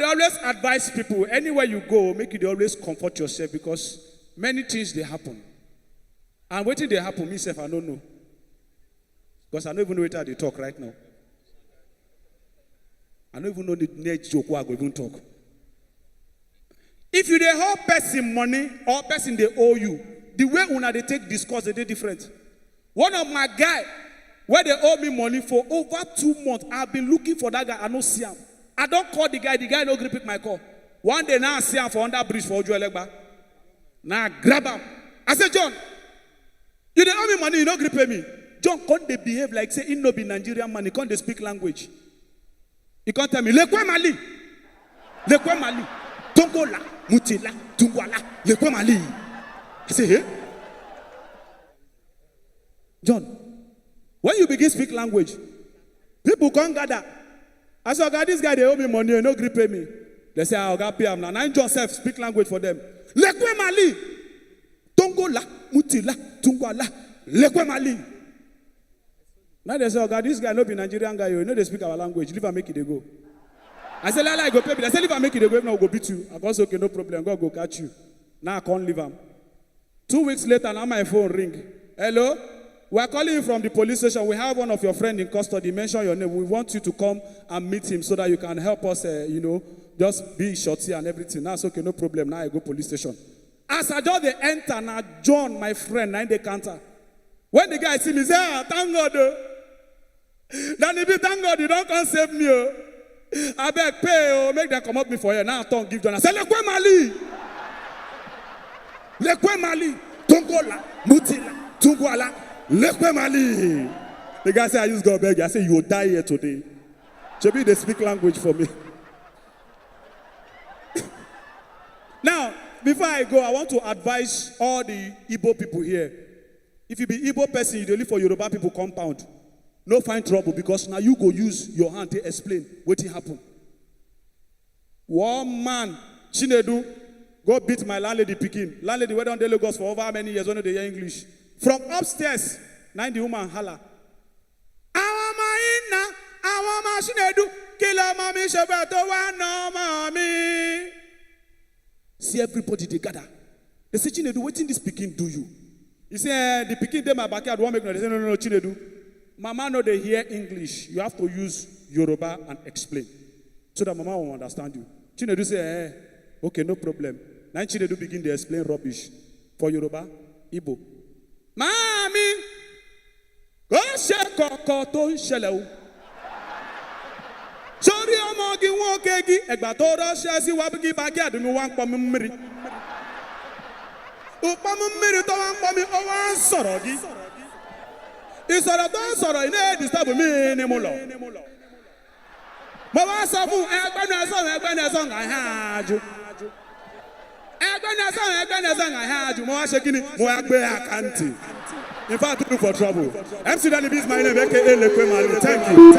I always advise people, anywhere you go, make you always comfort yourself because many things they happen. And waiting they happen, myself, I don't know. Because I don't even know what they talk right now. I don't even know the next joke I go even talk. If you dey owe person money or person they owe you, the way una they take discuss they different. One of my guy, where they owe me money for over 2 months, I've been looking for that guy. I don't see him. I don't call the guy no grip pick my call. One day now I see him for under bridge for Ojo Elegba. Now I grab him. I say, John, you dey owe me money, you no grip pay me. John can't they behave like say he no be Nigerian man, he can't they speak language. He can't tell me, Lekwe Mali. Lekwe Mali. Tongola, Mutila, Tungwala, Lekwe Mali. I say, hey? John, when you begin speak language, people can't gather. I say, God, this guy, they owe me money, you no grip pay me. They say, I'll pay him now. Now John self speak language for them. Lekwe Mali. Tongola, Mutila, Tungwala, Lekwe Mali. Now they say, oh God, this guy no be Nigerian guy, you know they speak our language. Leave and make it they go. I said, Lala, I go pay me. I said, leave and make it they go. If not, I go beat you. I go say, okay, no problem. God go catch you. Now I can't leave him. 2 weeks later, now my phone ring. Hello? We are calling you from the police station. We have one of your friends in custody. Mention your name. We want you to come and meet him so that you can help us, just be shorty and everything. Now it's okay, no problem. Now I go police station. As I just they enter, now John, my friend, now in the counter. When the guy see me, say, thank God. Then if you thank God, you don't come save me. I beg pay, make them come up me for you. Now I don't give John. I say, Lekwe Mali. Lekwe Mali. Tongola. Mutila. Tungwala. Lekwe Mali. The guy say, I just go beg you. I say, you will die here today. Maybe they speak language for me. Now, before I go, I want to advise all the Igbo people here. If you be Igbo person, you live for Yoruba people compound. No find trouble because now you go use your hand to explain what happened. One man, Chinedu, go beat my landlady Pikin. Landlady went on the Lagos for over how many years? Only they hear English. From upstairs, 90 woman holla. Awama Chinedu, kila mami shebeto wano mami. See everybody together. They say, Chinedu, what in this Pikin do you? He said, the Pikin dey my backyard won't make no. They say, no, Chinedu. Mama know they hear English. You have to use Yoruba and explain. So that Mama will understand you. Chinedu say, okay, no problem. Now Chinedu begin to explain rubbish. For Yoruba, Igbo. Mami! Go shake koko to shele. Sorry, I'm going to walk again. Egbatora shasi wabigi backyard no one pom mmiri. Upam mmiri to one pom o wan sorogi. Isoro don sọ̀rọ̀ ine disturb me ni mo lọ. Mo wá sọ fún ẹgbẹ́ na so ngai haju. Ẹgbẹ́ na so ngai haju. Mo wá ṣe kíni? Mo wá gbé àkáǹtì. In fact, look for trouble. MC Danny B is my name, aka Lekwe Mali. Thank you.